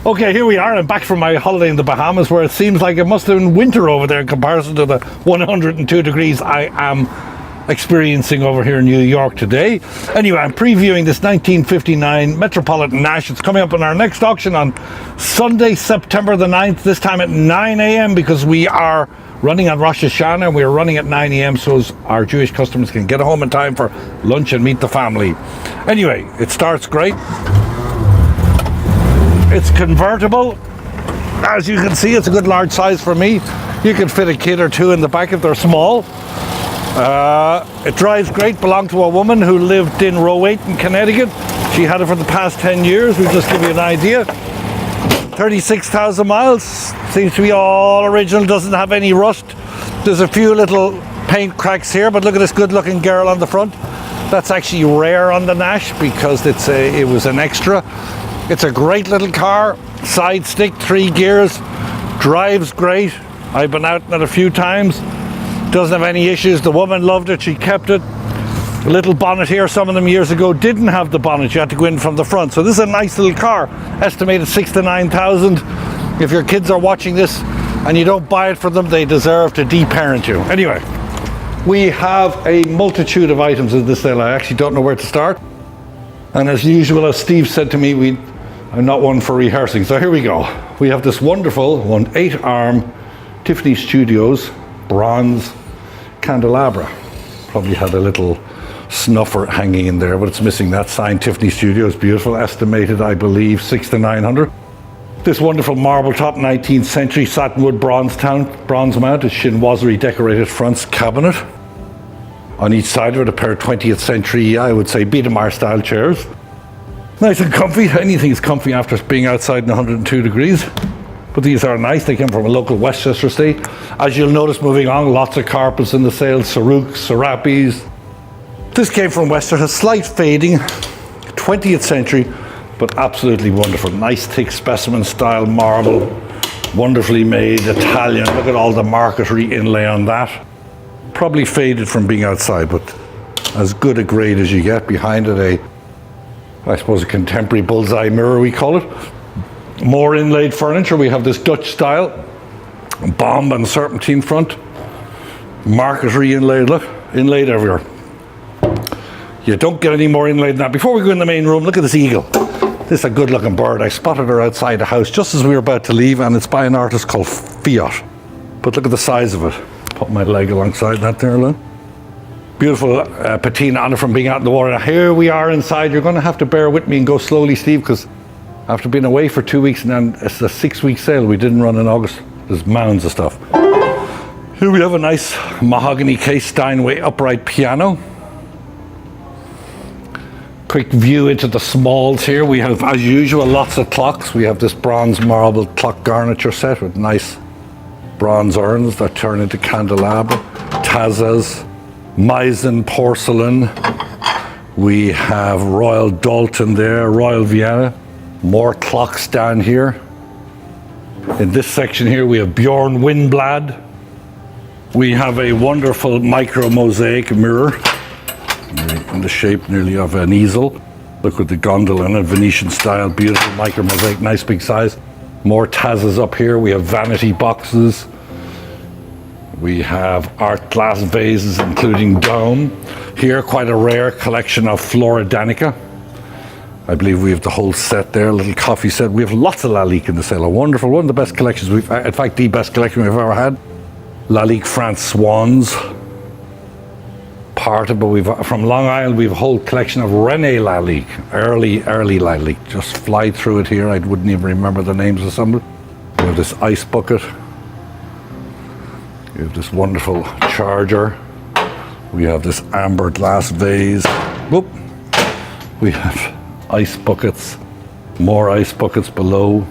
Okay, here we are. I'm back from my holiday in the Bahamas, where it seems like it must have been winter over there in comparison to the 102 degrees I am experiencing over here in New York today. Anyway, I'm previewing this 1959 Metropolitan Nash. It's coming up in our next auction on Sunday, September the 9th, this time at 9 a.m. because we are running on Rosh Hashanah, and we're running at 9 a.m. so as our Jewish customers can get home in time for lunch and meet the family. Anyway, it starts great. It's convertible. As you can see, it's a good large size for me. You can fit a kid or two in the back if they're small. It drives great. Belonged to a woman who lived in row 8 in Connecticut. She had it for the past 10 years. We'll just give you an idea. 36,000 miles. Seems to be all original. Doesn't have any rust. There's a few little paint cracks here, but look at this good looking girl on the front. That's actually rare on the Nash because it was an extra. It's a great little car. Side stick, 3 gears. Drives great. I've been out in it a few times. Doesn't have any issues. The woman loved it. She kept it. A little bonnet here. Some of them years ago didn't have the bonnet. You had to go in from the front. So this is a nice little car. Estimated 6,000 to 9,000. If your kids are watching this and you don't buy it for them, they deserve to de-parent you. Anyway, we have a multitude of items in this sale. I actually don't know where to start. And as usual, as Steve said to me, I'm not one for rehearsing. So here we go. We have this wonderful 8-arm Tiffany Studios bronze candelabra. Probably had a little snuffer hanging in there, but it's missing that sign. Tiffany Studios, beautiful. Estimated, I believe, 600 to 900. This wonderful marble top 19th century satinwood bronze mounted chinoiserie decorated fronts cabinet. On each side of it, a pair of 20th century, I would say, Biedermeier style chairs. Nice and comfy. Anything's comfy after being outside in 102 degrees. But these are nice. They came from a local Westchester estate. As you'll notice moving on, lots of carpets in the sale, Saruks, Serapis. This came from Westchester, slight fading, 20th century, but absolutely wonderful. Nice thick specimen style marble, wonderfully made, Italian. Look at all the marquetry inlay on that. Probably faded from being outside, but as good a grade as you get. Behind it I suppose a contemporary bullseye mirror, we call it. More inlaid furniture. We have this Dutch style bomb and serpentine front, marquetry inlaid. Look, inlaid everywhere. You don't get any more inlaid than that. Before we go in the main room, look at this eagle. This is a good looking bird. I spotted her outside the house just as we were about to leave, and it's by an artist called Fiat. But look at the size of it. Put my leg alongside that there, look. Beautiful patina on it from being out in the water. Now here we are inside. You're going to have to bear with me and go slowly, Steve, because after being away for 2 weeks, and then it's a 6-week sale we didn't run in August. There's mounds of stuff. Here we have a nice mahogany case Steinway upright piano. Quick view into the smalls here. We have, as usual, lots of clocks. We have this bronze marble clock garniture set with nice bronze urns that turn into candelabra. Tazas, Meissen porcelain. We have Royal Dalton there, Royal Vienna. More clocks down here. In this section here we have Bjorn Windblad. We have a wonderful micro mosaic mirror in the shape nearly of an easel. Look with the gondola in it, Venetian style, beautiful micro mosaic, nice big size. More Tazas up here. We have vanity boxes. We have art glass vases including dome. Here quite a rare collection of Flora Danica. I believe we have the whole set there, a little coffee set. We have lots of Lalique in the sale. A wonderful, one of the best collections we've, in fact, the best collection we've ever had. Lalique France Swans. But from Long Island, we have a whole collection of René Lalique, early Lalique. Just fly through it here. I wouldn't even remember the names of some of them. We have this ice bucket. We have this wonderful charger. We have this amber glass vase. Whoop. We have ice buckets, more ice buckets below,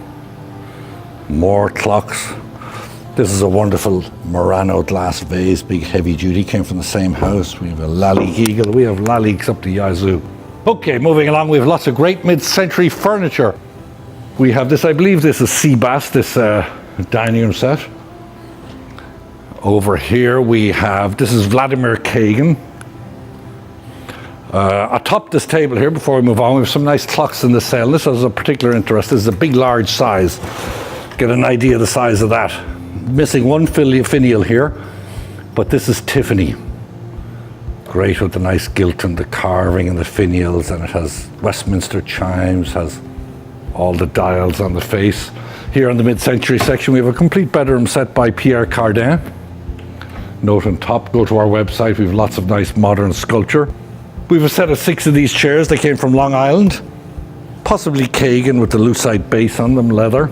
more clocks. This is a wonderful Murano glass vase, big heavy duty, came from the same house. We have a Lalique eagle. We have Laliques up the yazoo. Okay, moving along, we have lots of great mid-century furniture. We have this, I believe this is Seabass, this dining room set. Over here we have, this is Vladimir Kagan. Atop this table here, before we move on, we have some nice clocks in the sale. This has a particular interest. This is a big, large size. Get an idea of the size of that. Missing one finial here, but this is Tiffany. Great with the nice gilt and the carving and the finials, and it has Westminster chimes, has all the dials on the face. Here in the mid-century section, we have a complete bedroom set by Pierre Cardin. Note on top, go to our website. We have lots of nice modern sculpture. We have a set of 6 of these chairs. They came from Long Island, possibly Kagan with the lucite base on them, leather.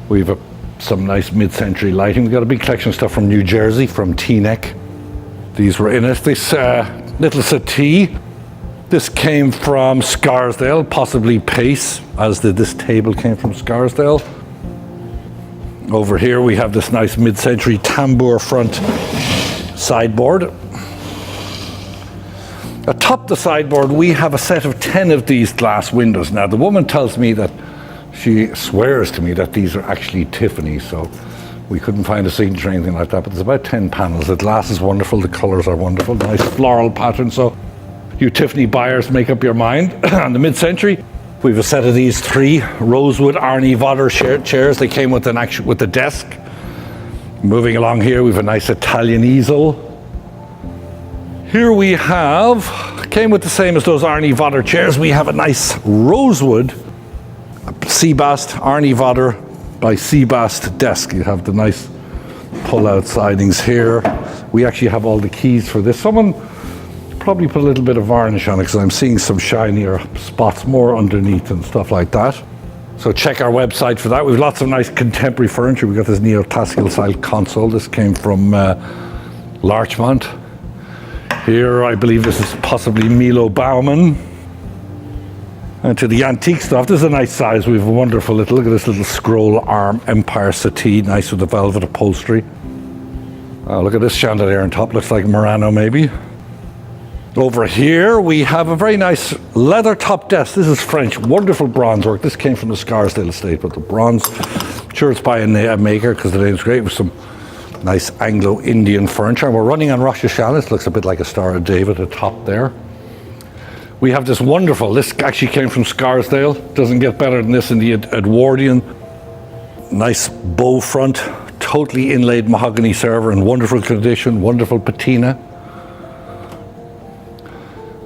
We have some nice mid-century lighting. We've got a big collection of stuff from New Jersey, from Teaneck. These were in it. This little settee, this came from Scarsdale, possibly Pace, as did this table came from Scarsdale. Over here we have this nice mid-century tambour front sideboard. Atop the sideboard we have a set of 10 of these glass windows. Now the woman tells me that, she swears to me that these are actually Tiffany, so we couldn't find a signature or anything like that, but there's about 10 panels. The glass is wonderful, the colours are wonderful, nice floral pattern, so you Tiffany buyers make up your mind. On the mid-century, we have a set of these 3 rosewood Arnie Vodder chairs. They came with with the desk. Moving along here, we have a nice Italian easel. Here we have, came with the same as those Arnie Vodder chairs, we have a nice rosewood Seabast Arnie Vodder by Seabast desk. You have the nice pull-out sidings here. We actually have all the keys for this. Someone probably put a little bit of varnish on it because I'm seeing some shinier spots more underneath and stuff like that. So check our website for that. We've lots of nice contemporary furniture. We've got this neoclassical style console. This came from Larchmont. Here I believe this is possibly Milo Baumann. And to the antique stuff, this is a nice size. We have a wonderful look at this little scroll arm Empire settee, nice with the velvet upholstery. Oh, look at this chandelier on top, looks like Murano maybe. Over here we have a very nice leather top desk. This is French, wonderful bronze work. This came from the Scarsdale estate, but the bronze, sure it's by a maker because the name's great, with some nice Anglo-Indian furniture. And we're running on Rosh Hashanah. This looks a bit like a Star of David atop there. We have this wonderful, this actually came from Scarsdale. Doesn't get better than this in the Edwardian. Nice bow front, totally inlaid mahogany server in wonderful condition, wonderful patina.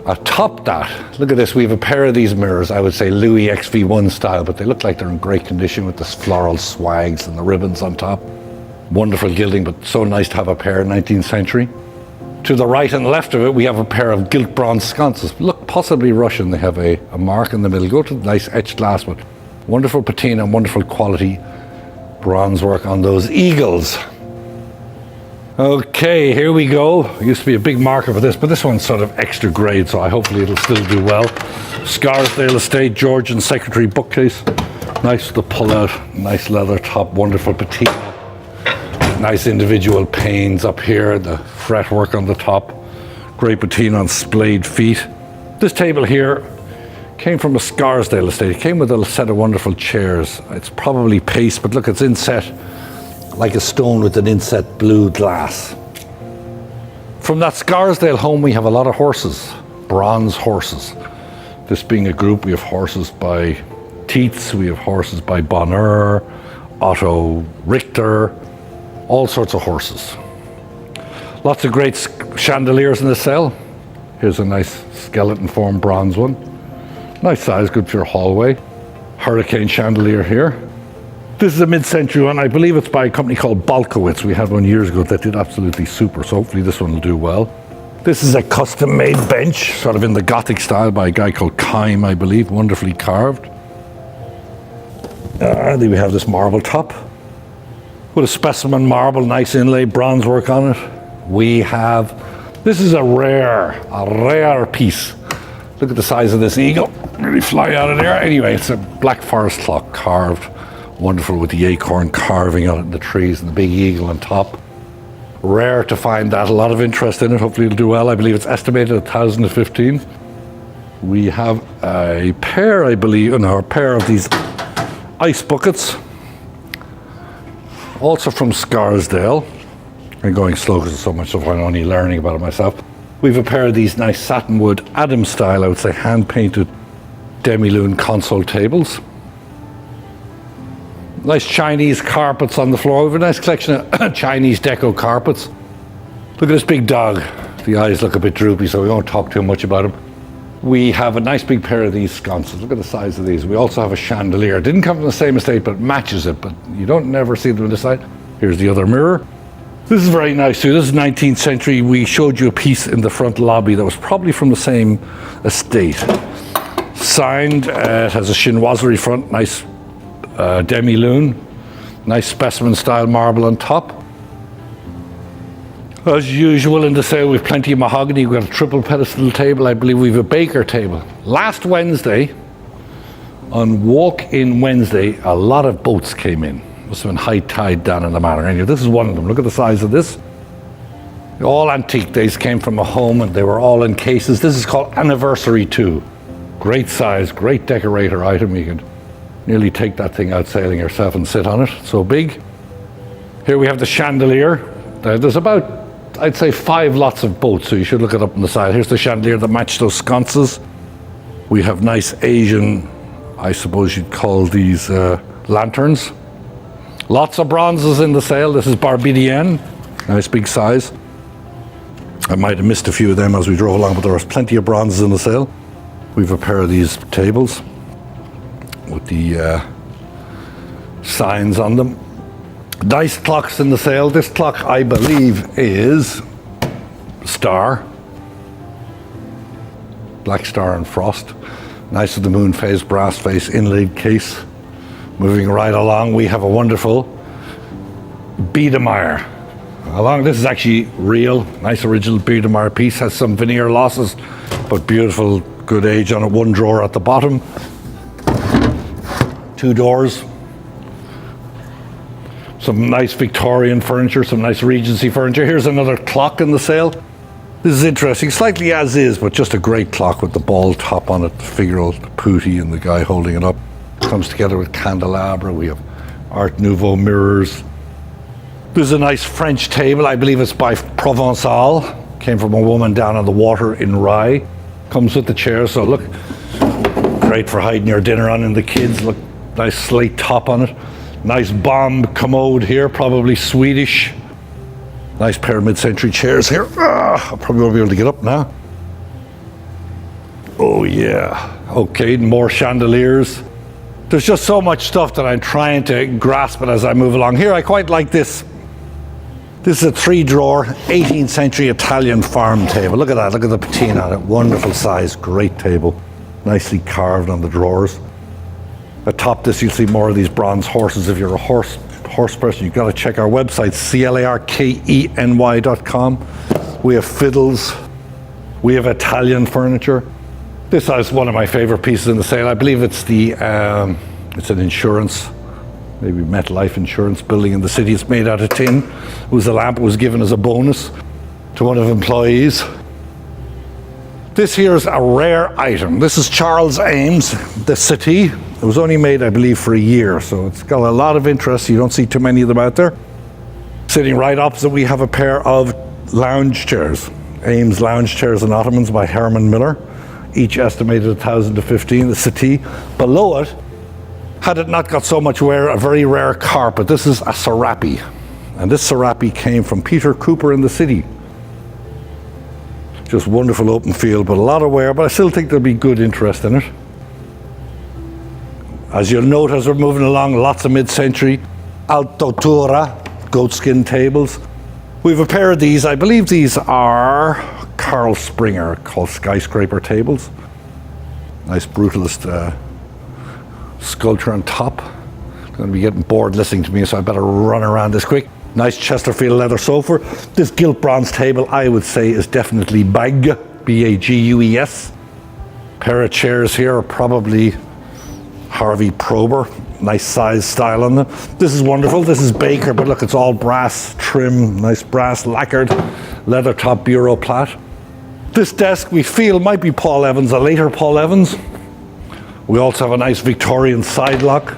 Atop that, look at this, we have a pair of these mirrors, I would say Louis XV1 style, but they look like they're in great condition with the floral swags and the ribbons on top. Wonderful gilding, but so nice to have a pair, 19th century. To the right and left of it, we have a pair of gilt bronze sconces. Look, possibly Russian. They have a mark in the middle. Go to the nice etched glass, but wonderful patina and wonderful quality bronze work on those eagles. Okay, here we go. There used to be a big marker for this, but this one's sort of extra grade, so hopefully it'll still do well. Scarsdale Estate, Georgian Secretary bookcase. Nice to pull out, nice leather top, wonderful patina. Nice individual panes up here, the fretwork on the top. Great patina on splayed feet. This table here came from a Scarsdale estate. It came with a set of wonderful chairs. It's probably paste, but look, it's inset like a stone with an inset blue glass. From that Scarsdale home, we have a lot of horses, bronze horses. This being a group, we have horses by Tietz, we have horses by Bonheur, Otto Richter, all sorts of horses. Lots of great chandeliers in the cell. Here's a nice skeleton form bronze one. Nice size, good for your hallway. Hurricane chandelier here. This is a mid-century one. I believe it's by a company called Balkowitz. We had one years ago that did absolutely super, so hopefully this one will do well. This is a custom-made bench, sort of in the Gothic style by a guy called Keim, I believe, wonderfully carved. Then we have this marble top with a specimen marble, nice inlay, bronze work on it. We have, this is a rare piece. Look at the size of this eagle. Really fly out of there. Anyway, it's a black forest clock carved. Wonderful with the acorn carving on it in the trees and the big eagle on top. Rare to find that. A lot of interest in it. Hopefully it'll do well. I believe it's estimated at 1,015. We have a pair, I believe, a pair of these ice buckets. Also from Scarsdale. I'm going slow because there's so much stuff I'm only learning about it myself. We've a pair of these nice satinwood Adam style, I would say hand-painted demi-lune console tables. Nice Chinese carpets on the floor. We have a nice collection of Chinese deco carpets. Look at this big dog. The eyes look a bit droopy, so we won't talk too much about him. We have a nice big pair of these sconces. Look at the size of these. We also have a chandelier. It didn't come from the same estate, but matches it, but you don't never see them on this side. Here's the other mirror. This is very nice too. This is 19th century. We showed you a piece in the front lobby that was probably from the same estate. Signed, it has a chinoiserie front, nice demi-lune, nice specimen style marble on top. As usual in the sale, we've plenty of mahogany. We've got a triple pedestal table. I believe we've a baker table. Last Wednesday, on Walk-In Wednesday, a lot of boats came in. Must have been high tide down in the manor. Anyway, this is one of them. Look at the size of this. All antique. These came from a home and they were all in cases. This is called Anniversary 2. Great size, great decorator item. You can nearly take that thing out sailing yourself and sit on it. So big. Here we have the chandelier. There's about, I'd say, 5 lots of boats, so you should look it up on the side. Here's the chandelier that matched those sconces. We have nice Asian, I suppose you'd call these lanterns. Lots of bronzes in the sale. This is Barbadienne, nice big size. I might have missed a few of them as we drove along, but there was plenty of bronzes in the sale. We've a pair of these tables with the signs on them. Nice clocks in the sale. This clock, I believe, is Star. Black Star and Frost. Nice with the moon phase, brass face, inlaid case. Moving right along, we have a wonderful Biedermeier. This is actually real, nice original Biedermeier piece. Has some veneer losses, but beautiful, good age on it. One drawer at the bottom. 2 doors. Some nice Victorian furniture, some nice Regency furniture. Here's another clock in the sale. This is interesting, slightly as is, but just a great clock with the ball top on it, the figural, the pooty, and the guy holding it up. Comes together with candelabra. We have Art Nouveau mirrors. This is a nice French table. I believe it's by Provençal. Came from a woman down on the water in Rye. Comes with the chair, so look, great for hiding your dinner on and the kids. Look, nice slate top on it. Nice bomb commode here, probably Swedish. Nice pair of mid-century chairs here. I probably won't be able to get up now. Oh yeah. Okay, more chandeliers. There's just so much stuff that I'm trying to grasp it as I move along. Here, I quite like this. This is a 3-drawer, 18th century Italian farm table. Look at that, look at the patina on it. Wonderful size, great table. Nicely carved on the drawers. Atop this, you'll see more of these bronze horses. If you're a horse person, you've got to check our website, clarkeny.com. We have fiddles. We have Italian furniture. This is one of my favorite pieces in the sale. I believe it's it's an insurance, maybe MetLife insurance building in the city. It's made out of tin. It was a lamp. It was given as a bonus to one of employees. This here is a rare item. This is Charles Ames, the city. It was only made, I believe, for a year, so it's got a lot of interest. You don't see too many of them out there. Sitting right opposite, we have a pair of lounge chairs. Ames lounge chairs and ottomans by Herman Miller. Each estimated 1,000 to 15, the settee. Below it, had it not got so much wear, a very rare carpet. This is a serape. And this serape came from Peter Cooper in the city. Just wonderful open field, but a lot of wear, but I still think there'll be good interest in it. As you'll note as we're moving along, lots of mid-century Altotura goatskin tables. We have a pair of these. I believe these are Carl Springer, called skyscraper tables. Nice brutalist sculpture on top. I'm going to be getting bored listening to me, so I better run around this quick. Nice Chesterfield leather sofa. This gilt bronze table, I would say, is definitely BAG, B-A-G-U-E-S. Pair of chairs here are probably Harvey Prober. Nice size style on them. This is wonderful. This is Baker, but look, it's all brass trim, nice brass lacquered, leather top bureau plat. This desk we feel might be Paul Evans, a later Paul Evans. We also have a nice Victorian side lock.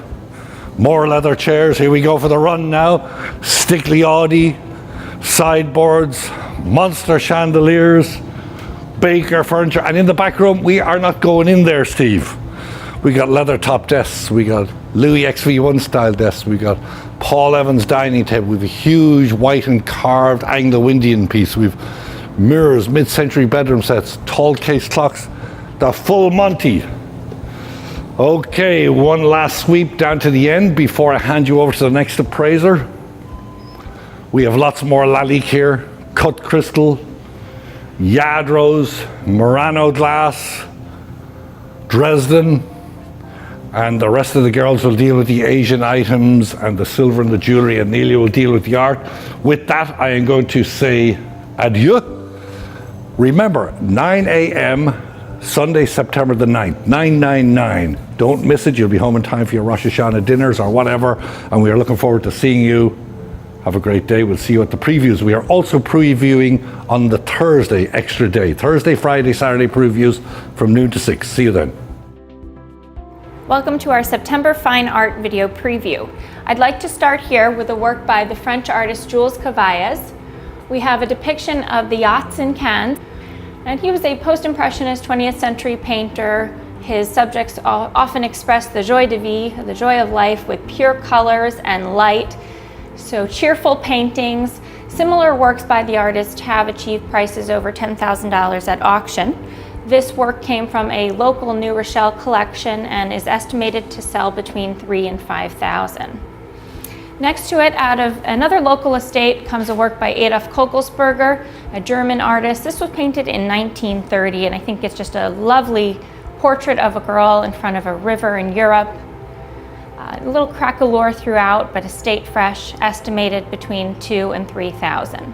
More leather chairs. Here we go for the run now. Stickley Audi, sideboards, monster chandeliers. Baker furniture. And in the back room, we are not going in there, Steve. We got leather top desks, we got Louis XV1 style desks, we got Paul Evans dining table, we have a huge white and carved Anglo-Indian piece, we've mirrors, mid-century bedroom sets, tall case clocks, the full Monty. Okay, one last sweep down to the end before I hand you over to the next appraiser. We have lots more Lalique here, cut crystal, Yadros, Murano glass, Dresden, and the rest of the girls will deal with the Asian items and the silver and the jewellery, and Nelia will deal with the art. With that, I am going to say adieu. Remember, 9 a.m. Sunday, September the 9th, 999. Don't miss it. You'll be home in time for your Rosh Hashanah dinners or whatever, and we are looking forward to seeing you. Have a great day. We'll see you at the previews. We are also previewing on the Thursday extra day. Thursday, Friday, Saturday previews from noon to 6. See you then. Welcome to our September Fine Art video preview. I'd like to start here with a work by the French artist Jules Cavaillez. We have a depiction of the yachts in Cannes, and he was a post-impressionist 20th century painter. His subjects often express the joie de vie, the joy of life, with pure colors and light. So cheerful paintings. Similar works by the artist have achieved prices over $10,000 at auction. This work came from a local New Rochelle collection and is estimated to sell between $3,000 and $5,000. Next to it, out of another local estate, comes a work by Adolf Kogelsberger, a German artist. This was painted in 1930, and I think it's just a lovely portrait of a girl in front of a river in Europe. A little craquelure throughout, but estate fresh, estimated between $2,000 and $3,000.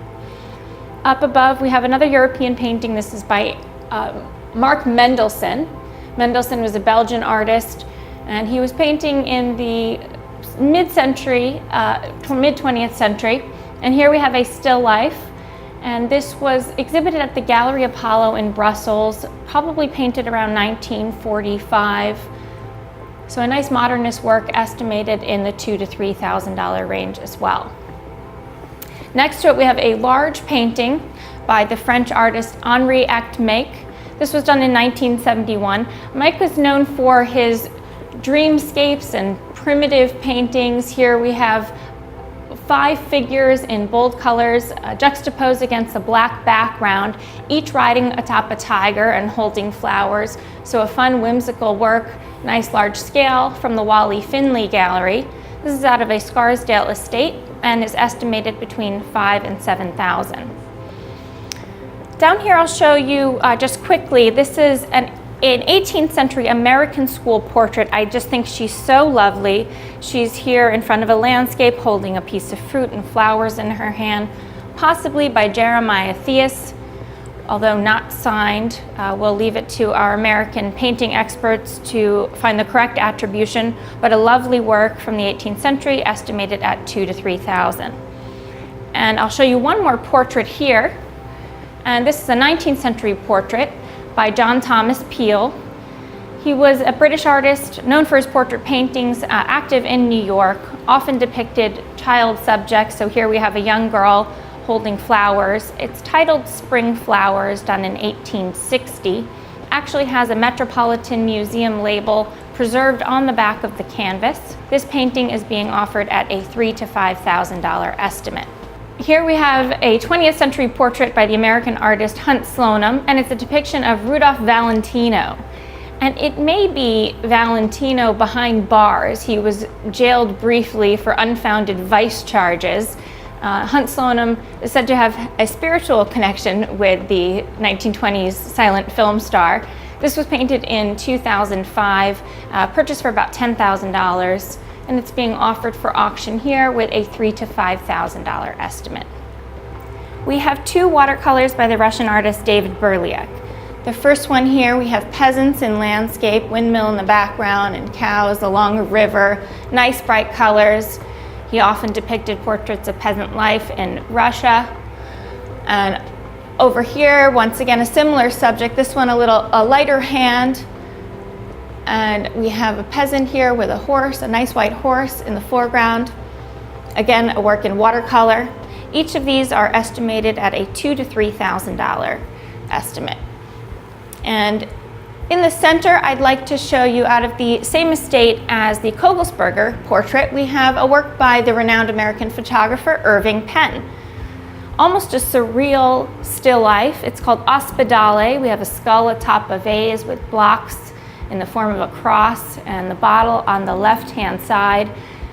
Up above, we have another European painting. This is by Mark Mendelssohn. Mendelssohn was a Belgian artist, and he was painting in the mid-century, mid-20th century. And here we have a still life, and this was exhibited at the Gallery Apollo in Brussels, probably painted around 1945. So a nice modernist work estimated in the $2,000 to $3,000 range as well. Next to it, we have a large painting by the French artist Henri Ecke. This was done in 1971. Mike was known for his dreamscapes and primitive paintings. Here we have 5 figures in bold colors juxtaposed against a black background, each riding atop a tiger and holding flowers. So a fun, whimsical work, nice large scale from the Wally Finley Gallery. This is out of a Scarsdale estate and is estimated between $5,000 and $7,000. Down here I'll show you just quickly, this is an 18th century American school portrait. I just think she's so lovely. She's here in front of a landscape holding a piece of fruit and flowers in her hand, possibly by Jeremiah Theus, although not signed. We'll leave it to our American painting experts to find the correct attribution, but a lovely work from the 18th century estimated at $2,000 to $3,000. And I'll show you one more portrait here. And this is a 19th century portrait by John Thomas Peele. He was a British artist known for his portrait paintings, active in New York, often depicted child subjects. So here we have a young girl holding flowers. It's titled Spring Flowers, done in 1860. Actually has a Metropolitan Museum label preserved on the back of the canvas. This painting is being offered at a $3,000 to $5,000 estimate. Here we have a 20th century portrait by the American artist Hunt Slonim, and it's a depiction of Rudolph Valentino. And it may be Valentino behind bars. He was jailed briefly for unfounded vice charges. Hunt Slonim is said to have a spiritual connection with the 1920s silent film star. This was painted in 2005, purchased for about $10,000. And it's being offered for auction here with a $3,000 to $5,000 estimate. We have 2 watercolors by the Russian artist David Berliak. The first one here, we have peasants in landscape, windmill in the background, and cows along a river. Nice bright colors. He often depicted portraits of peasant life in Russia. And over here, once again, a similar subject. This one a lighter hand. And we have a peasant here with a horse, a nice white horse in the foreground. Again, a work in watercolor. Each of these are estimated at a $2,000 to $3,000 estimate. And in the center, I'd like to show you, out of the same estate as the Kogelsberger portrait, we have a work by the renowned American photographer Irving Penn. Almost a surreal still life. It's called Ospedale. We have a skull atop a vase with blocks in the form of a cross and the bottle on the left-hand side.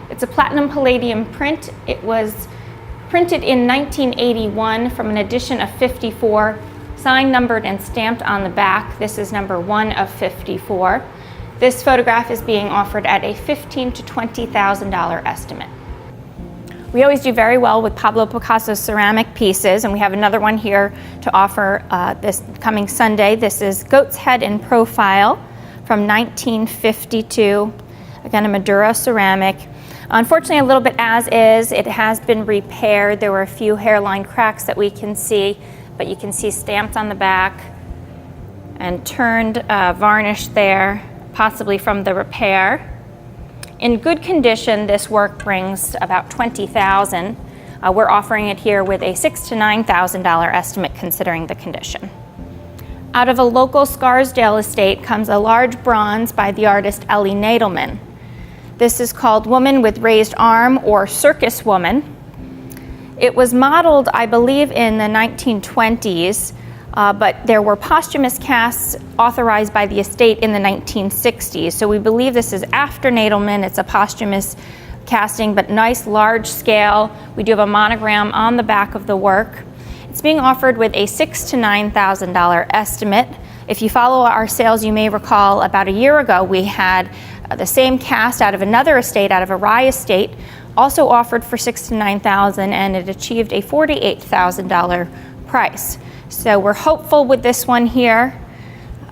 It's a platinum palladium print. It was printed in 1981 from an edition of 54, signed, numbered, and stamped on the back. This is number 1 of 54. This photograph is being offered at a $15,000 to $20,000 estimate. We always do very well with Pablo Picasso's ceramic pieces, and we have another one here to offer this coming Sunday. This is Goat's Head in Profile from 1952. Again, a Maduro ceramic. Unfortunately, a little bit as is. It has been repaired. There were a few hairline cracks that we can see, but you can see stamped on the back and turned varnish there, possibly from the repair. In good condition, this work brings about $20,000. We're offering it here with a $6,000 to $9,000 estimate considering the condition. Out of a local Scarsdale estate comes a large bronze by the artist Ellie Nadelman. This is called Woman with Raised Arm, or Circus Woman. It was modeled, I believe, in the 1920s, but there were posthumous casts authorized by the estate in the 1960s. So we believe this is after Nadelman. It's a posthumous casting, but nice large scale. We do have a monogram on the back of the work. It's being offered with a $6,000 to $9,000 estimate. If you follow our sales, you may recall about a year ago we had the same cast out of another estate, out of a Rye estate, also offered for $6,000 to $9,000, and it achieved a $48,000 price. So we're hopeful with this one here,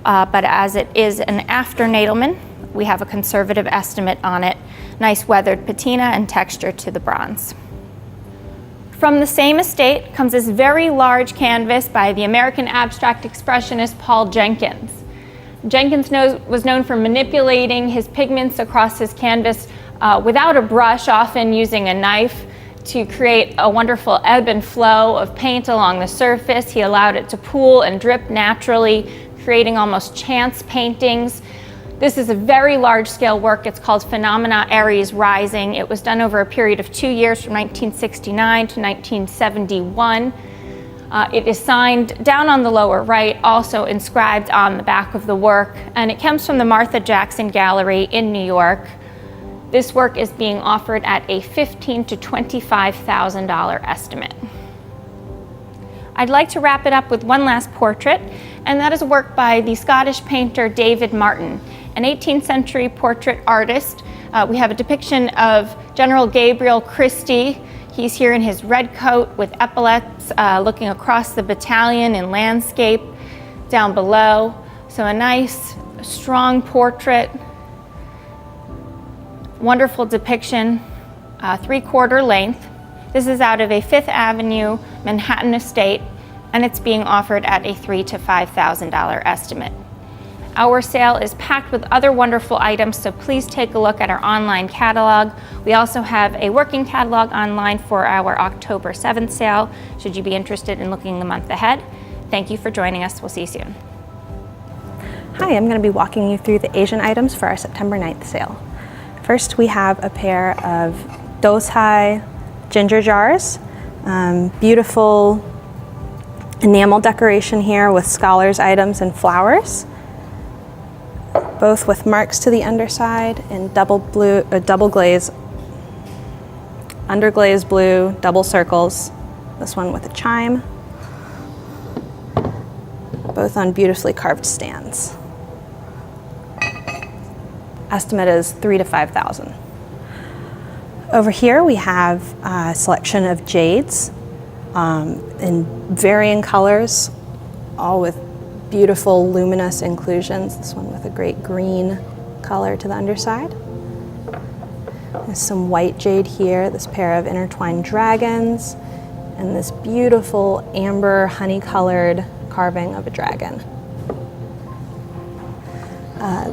but as it is an after Nadelman, we have a conservative estimate on it. Nice weathered patina and texture to the bronze. From the same estate comes this very large canvas by the American abstract expressionist Paul Jenkins. Jenkins was known for manipulating his pigments across his canvas without a brush, often using a knife, to create a wonderful ebb and flow of paint along the surface. He allowed it to pool and drip naturally, creating almost chance paintings. This is a very large-scale work. It's called Phenomena Aries Rising. It was done over a period of 2 years, from 1969 to 1971. It is signed down on the lower right, also inscribed on the back of the work, and it comes from the Martha Jackson Gallery in New York. This work is being offered at a $15,000 to $25,000 estimate. I'd like to wrap it up with one last portrait, and that is a work by the Scottish painter David Martin, an 18th century portrait artist. We have a depiction of General Gabriel Christie. He's here in his red coat with epaulets, looking across the battalion in landscape down below. So a nice, strong portrait. Wonderful depiction, 3/4 length. This is out of a Fifth Avenue Manhattan estate, and it's being offered at a $3,000 to $5,000 estimate. Our sale is packed with other wonderful items, so please take a look at our online catalog. We also have a working catalog online for our October 7th sale, should you be interested in looking the month ahead. Thank you for joining us. We'll see you soon. Hi, I'm going to be walking you through the Asian items for our September 9th sale. First, we have a pair of Dosai ginger jars. Beautiful enamel decoration here with scholars items and flowers, both with marks to the underside and double glaze, underglaze blue, double circles. This one with a chime, both on beautifully carved stands. Estimate is $3,000 to $5,000. Over here we have a selection of jades in varying colors, all with beautiful luminous inclusions. This one with a great green color to the underside. There's some white jade here, this pair of intertwined dragons, and this beautiful amber honey-colored carving of a dragon.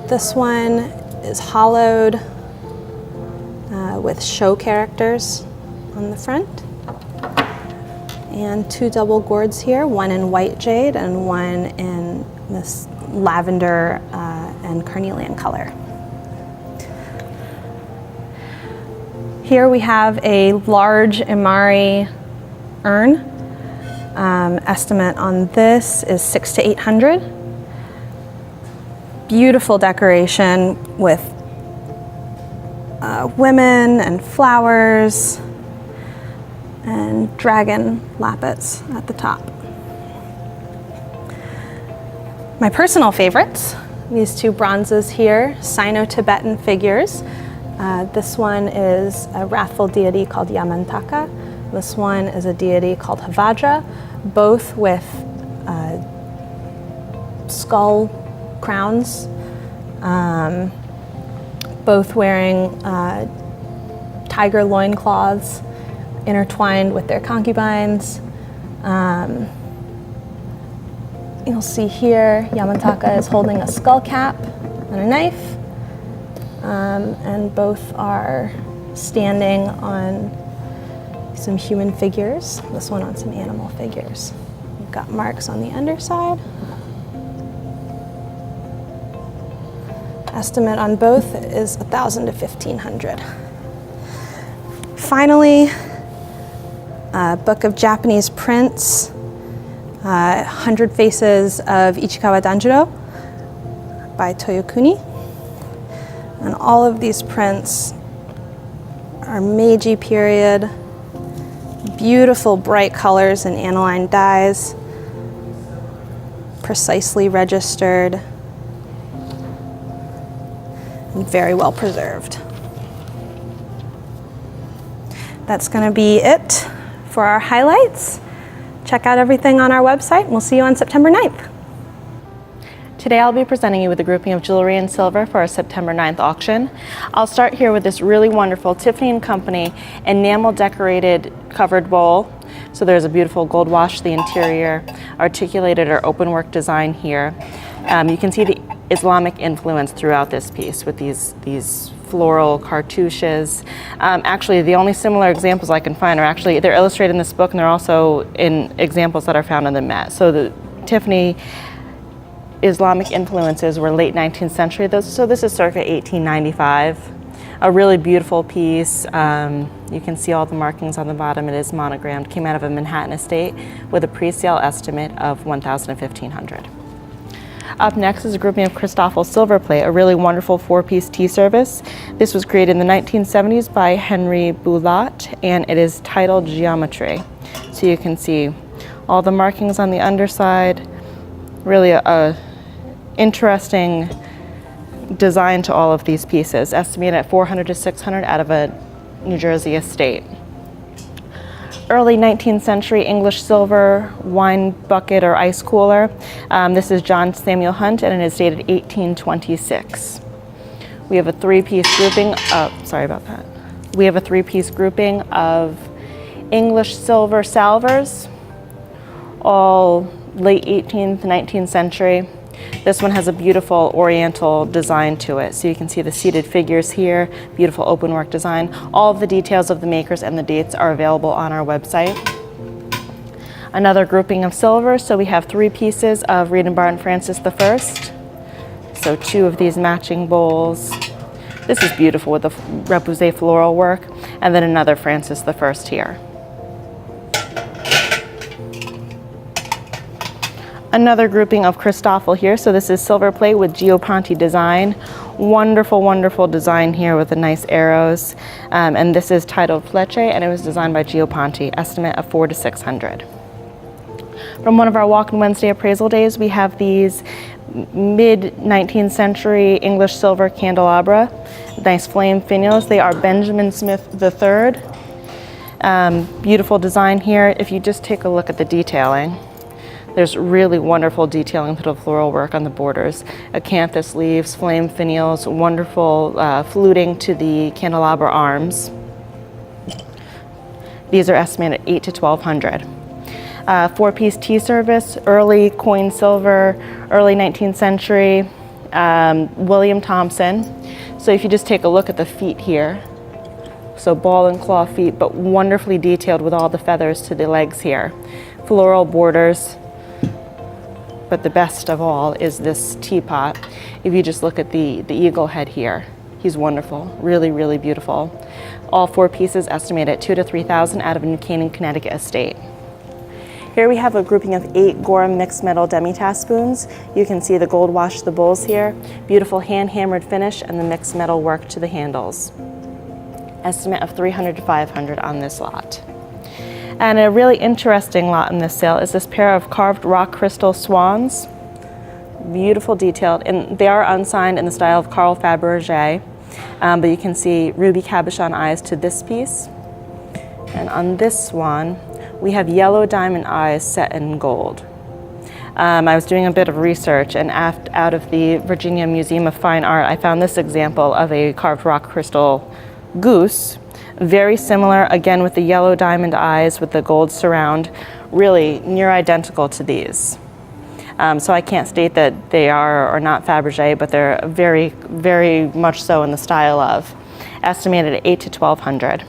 This one is hollowed with show characters on the front. And two double gourds here, one in white jade and one in this lavender and carnelian color. Here we have a large Imari urn. Estimate on this is $600 to $800. Beautiful decoration with women and flowers and dragon lappets at the top. My personal favorites, these two bronzes here, Sino-Tibetan figures. This one is a wrathful deity called Yamantaka. This one is a deity called Havadra, both with skull crowns, both wearing tiger loincloths intertwined with their concubines. You'll see here Yamantaka is holding a skull cap and a knife, and both are standing on some human figures, this one on some animal figures. We've got marks on the underside. Estimate on both is $1,000 to $1,500. Finally, a book of Japanese prints, 100 Faces of Ichikawa Danjiro by Toyokuni. And all of these prints are Meiji period, beautiful bright colors and aniline dyes, precisely registered, and very well preserved. That's going to be it for our highlights. Check out everything on our website, and we'll see you on September 9th. Today I'll be presenting you with a grouping of jewelry and silver for our September 9th auction. I'll start here with this really wonderful Tiffany & Company enamel decorated covered bowl. So there's a beautiful gold wash to the interior, articulated or open work design here. You can see the Islamic influence throughout this piece with these floral cartouches. Actually, the only similar examples I can find are actually, they're illustrated in this book, and they're also in examples that are found in the Met. So the Tiffany Islamic influences were late 19th century, so this is circa 1895. A really beautiful piece. You can see all the markings on the bottom. It is monogrammed. Came out of a Manhattan estate with a pre-sale estimate of $1,000 to $1,500. Up next is a grouping of Christoffel silver plate, a really wonderful four-piece tea service. This was created in the 1970s by Henry Boulat, and it is titled Geometry. So you can see all the markings on the underside. Really a interesting design to all of these pieces, estimated at $400 to $600 out of a New Jersey estate. Early 19th century English silver wine bucket or ice cooler. This is John Samuel Hunt, and it is dated 1826. We have a three-piece grouping We have a three-piece grouping of English silver salvers, all late 18th, 19th century. This one has a beautiful oriental design to it. So you can see the seated figures here, beautiful open work design. All of the details of the makers and the dates are available on our website. Another grouping of silver. So we have three pieces of Reed and Barton Francis I. So two of these matching bowls. This is beautiful with the repoussé floral work. And then another Francis I here. Another grouping of Christoffel here. So this is silver plate with Geoponti design. Wonderful, wonderful design here with the nice arrows. And this is titled Fleche, and it was designed by Geoponti, estimate of $400 to $600. From one of our Walk-in Wednesday appraisal days, we have these mid-19th century English silver candelabra, nice flame finials. They are Benjamin Smith III. Beautiful design here. If you just take a look at the detailing, there's really wonderful detailing, little floral work on the borders, acanthus leaves, flame finials, wonderful fluting to the candelabra arms. These are estimated at $800 to $1,200. Four-piece tea service, early coin silver, early 19th century, William Thompson. So if you just take a look at the feet here, so ball and claw feet, but wonderfully detailed with all the feathers to the legs here. Floral borders. but the best of all is this teapot. If you just look at the eagle head here, he's wonderful, really, really beautiful. All 4 pieces estimated at $2,000 to $3,000 out of a New Canaan, Connecticut estate. Here we have a grouping of 8 Gorham mixed metal demi-tasse spoons. You can see the gold wash the bowls here, beautiful hand-hammered finish, and the mixed metal work to the handles. Estimate of $300 to $500 on this lot. And a really interesting lot in this sale is this pair of carved rock crystal swans. Beautiful detailed, and they are unsigned in the style of Carl Fabergé, but you can see ruby cabochon eyes to this piece. And on this swan, we have yellow diamond eyes set in gold. I was doing a bit of research, and out of the Virginia Museum of Fine Art, I found this example of a carved rock crystal goose. Very similar, again with the yellow diamond eyes with the gold surround, really near identical to these. So I can't state that they are or not Fabergé, but they're very, very much so in the style of. Estimated at $800 to $1,200.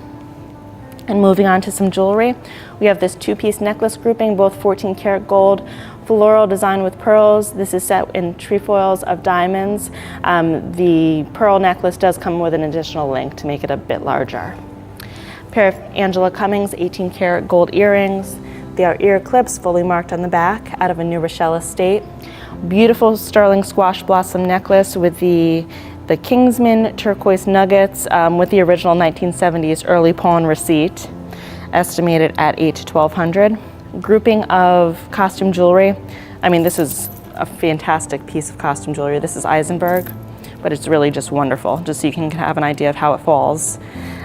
And moving on to some jewelry, we have this 2-piece necklace grouping, both 14 karat gold, floral design with pearls. This is set in trefoils of diamonds. The pearl necklace does come with an additional link to make it a bit larger. Pair of Angela Cummings 18 karat gold earrings. They are ear clips, fully marked on the back, out of a New Rochelle estate. Beautiful sterling squash blossom necklace with the Kingsman turquoise nuggets with the original 1970s early pawn receipt, estimated at $800 to $1,200. Grouping of costume jewelry. I mean, this is a fantastic piece of costume jewelry. This is Eisenberg, but it's really just wonderful, just so you can have an idea of how it falls.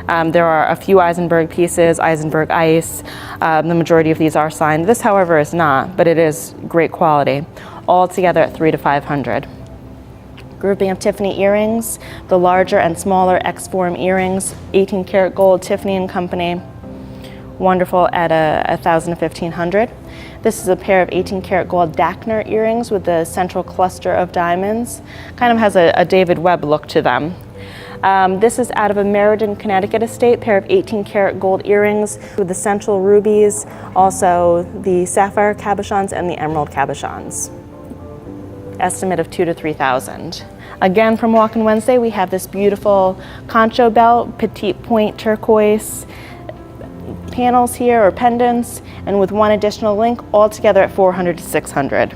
There are a few Eisenberg pieces, Eisenberg Ice. The majority of these are signed. This, however, is not, but it is great quality. All together at $300 to $500. Grouping of Tiffany earrings, the larger and smaller X-form earrings, 18 karat gold, Tiffany & Company. Wonderful at $1,000 to $1,500. This is a pair of 18 karat gold Dachner earrings with the central cluster of diamonds. Kind of has a David Webb look to them. This is out of a Meriden, Connecticut estate, pair of 18 karat gold earrings with the central rubies, also the sapphire cabochons and the emerald cabochons. Estimate of $2,000 to $3,000. Again, from Walk-In Wednesday, we have this beautiful concho belt, petite point turquoise panels here, or pendants, and with one additional link, all together at $400 to $600.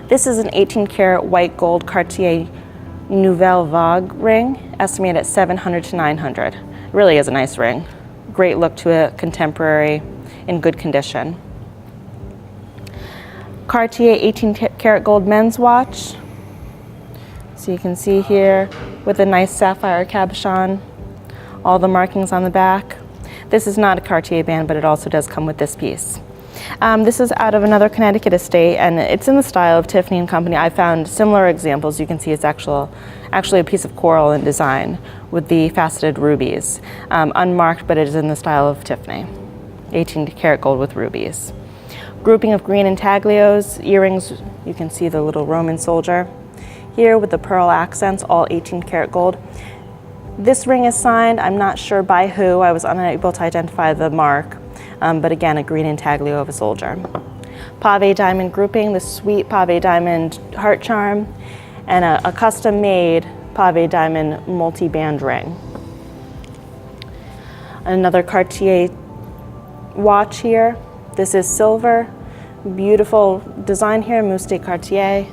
This is an 18 karat white gold Cartier Nouvelle Vague ring, estimated at $700 to $900. It really is a nice ring. Great look to it, contemporary, in good condition. Cartier 18 karat gold men's watch. So you can see here with a nice sapphire cabochon, all the markings on the back. This is not a Cartier band, but it also does come with this piece. This is out of another Connecticut estate, and it's in the style of Tiffany & Company. I found similar examples. You can see it's actually a piece of coral in design with the faceted rubies. Unmarked, but it is in the style of Tiffany. 18 karat gold with rubies. Grouping of green intaglios, earrings, you can see the little Roman soldier. Here with the pearl accents, all 18 karat gold. This ring is signed, I'm not sure by who, I was unable to identify the mark, but again, a green intaglio of a soldier. Pave diamond grouping, the sweet pave diamond heart charm, and a custom-made pave diamond multi-band ring. Another Cartier watch here. This is silver, beautiful design here, Mousse de Cartier,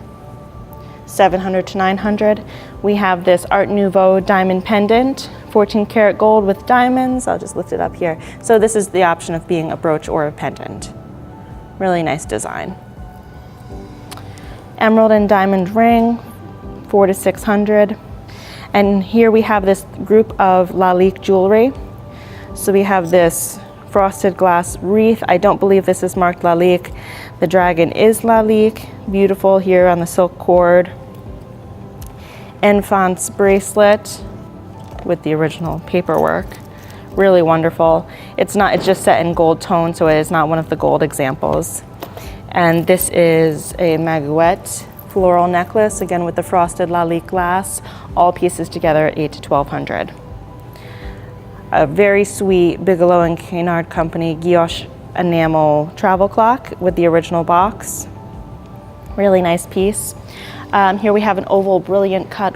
$700 to $900. We have this Art Nouveau diamond pendant, 14 karat gold with diamonds. I'll just lift it up here. So this is the option of being a brooch or a pendant. Really nice design. Emerald and diamond ring, $400 to $600. And here we have this group of Lalique jewelry. So we have this frosted glass wreath. I don't believe this is marked Lalique. The dragon is Lalique. Beautiful here on the silk cord. Enfant's bracelet with the original paperwork. Really wonderful. It's just set in gold tone, so it is not one of the gold examples. And this is a Maguette floral necklace, again with the frosted Lalique glass, all pieces together at $800 to $1,200. A very sweet Bigelow and Kennard Company guilloche enamel travel clock with the original box. Really nice piece. Here we have an oval brilliant cut,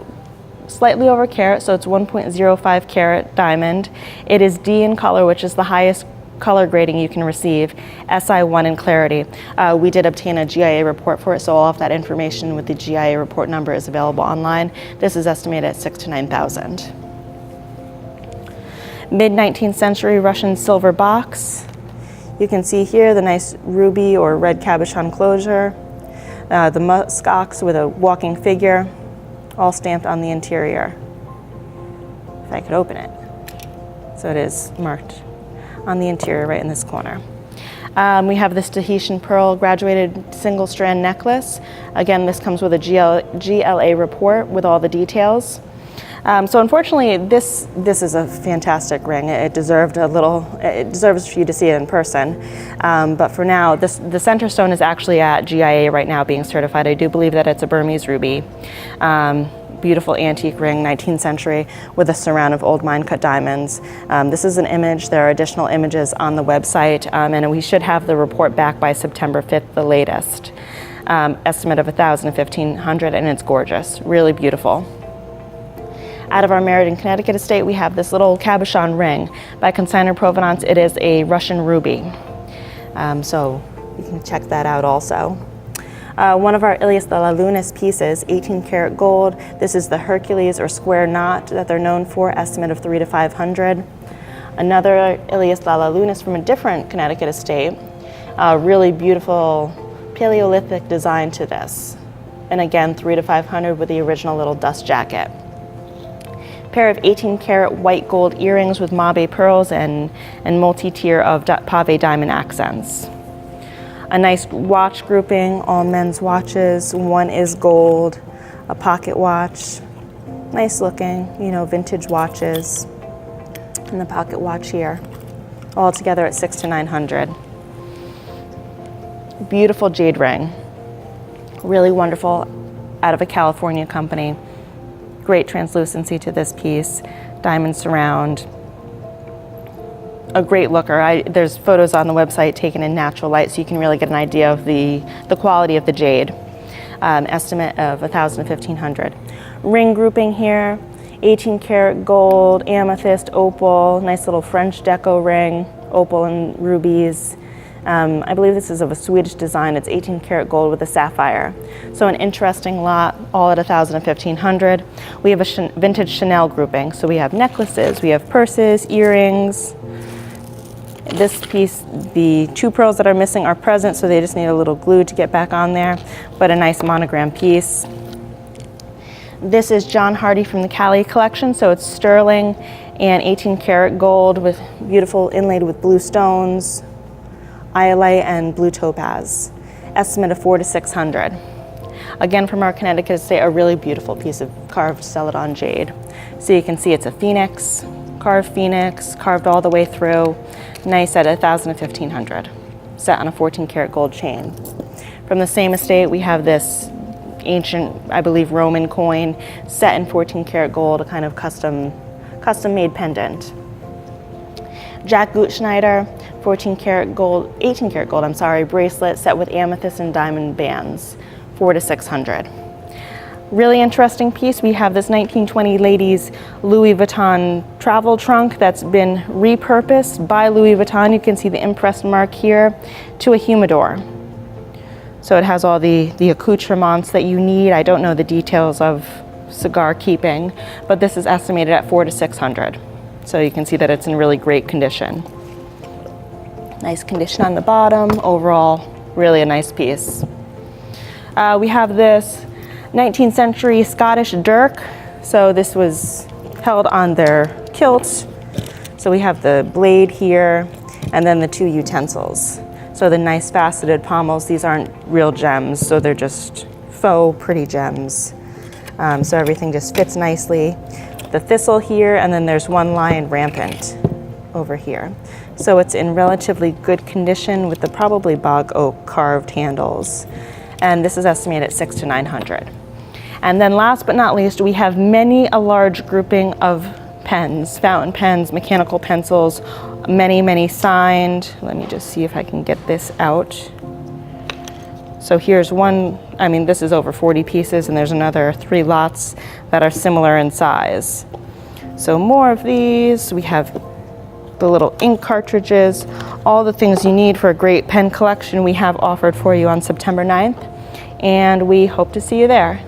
slightly over carat, so it's 1.05 carat diamond. It is D in color, which is the highest color grading you can receive, SI1 in clarity. We did obtain a GIA report for it, so all of that information with the GIA report number is available online. This is estimated at 6,000 to 9,000. Mid-19th century Russian silver box. You can see here the nice ruby or red cabochon closure, the musk ox with a walking figure, all stamped on the interior. If I could open it. So it is marked on the interior right in this corner. We have this Tahitian pearl graduated single strand necklace. Again, this comes with a GLA report with all the details. So unfortunately, this is a fantastic ring. It deserves for you to see it in person. But for now, the center stone is actually at GIA right now being certified. I do believe that it's a Burmese ruby. Beautiful antique ring, 19th century, with a surround of old mine cut diamonds. This is an image. There are additional images on the website, and we should have the report back by September 5th, the latest. Estimate of 1,000 to 1,500, and it's gorgeous, really beautiful. Out of our Meriden, Connecticut estate, we have this little cabochon ring. By consignor provenance, it is a Russian ruby. So you can check that out also. One of our Ilias de la Lunas pieces, 18 karat gold. This is the Hercules or square knot that they're known for, estimate of 300 to 500. Another Ilias de la Lunas from a different Connecticut estate. Really beautiful Paleolithic design to this. And again, 300 to 500 with the original little dust jacket. Pair of 18 karat white gold earrings with mabe pearls and multi-tier of pave diamond accents. A nice watch grouping, all men's watches. One is gold, a pocket watch. Nice looking, vintage watches. And the pocket watch here. All together at 600 to 900. Beautiful jade ring. Really wonderful, out of a California company. Great translucency to this piece, diamond surround. A great looker. There's photos on the website taken in natural light, so you can really get an idea of the quality of the jade. Estimate of 1,000 to 1,500. Ring grouping here, 18 karat gold, amethyst, opal, nice little French deco ring, opal and rubies. I believe this is of a Swedish design. It's 18 karat gold with a sapphire. So an interesting lot, all at 1,000 to 1,500. We have a vintage Chanel grouping. So we have necklaces, we have purses, earrings. This piece, the two pearls that are missing are present, so they just need a little glue to get back on there, but a nice monogram piece. This is John Hardy from the Cali collection, so it's sterling and 18 karat gold with beautiful inlaid with blue stones, iolite and blue topaz. Estimate of 400 to 600. Again, from our Connecticut estate, a really beautiful piece of carved celadon jade. So you can see it's a phoenix, carved all the way through. Nice at 1,000 to 1,500. Set on a 14 karat gold chain. From the same estate, we have this ancient, I believe, Roman coin set in 14 karat gold, a kind of custom made pendant. Jack Gutschneider, 18 karat gold, bracelet set with amethyst and diamond bands, 400 to 600. Really interesting piece. We have this 1920 ladies Louis Vuitton travel trunk that's been repurposed by Louis Vuitton. You can see the impressed mark here to a humidor. So it has all the accoutrements that you need. I don't know the details of cigar keeping, but this is estimated at 400 to 600. So you can see that it's in really great condition. Nice condition on the bottom. Overall, really a nice piece. We have this 19th century Scottish dirk. So this was held on their kilts. So we have the blade here and then the two utensils. So the nice faceted pommels, these aren't real gems, so they're just faux pretty gems. So everything just fits nicely. The thistle here, and then there's one lion rampant over here. So it's in relatively good condition with the probably bog oak carved handles. And this is estimated at 600 to 900. And then last but not least, we have a large grouping of pens, fountain pens, mechanical pencils, many signed. Let me just see if I can get this out. So here's one I mean, this is over 40 pieces, and there's another 3 lots that are similar in size. So more of these. We have the little ink cartridges, all the things you need for a great pen collection we have offered for you on September 9th, and we hope to see you there.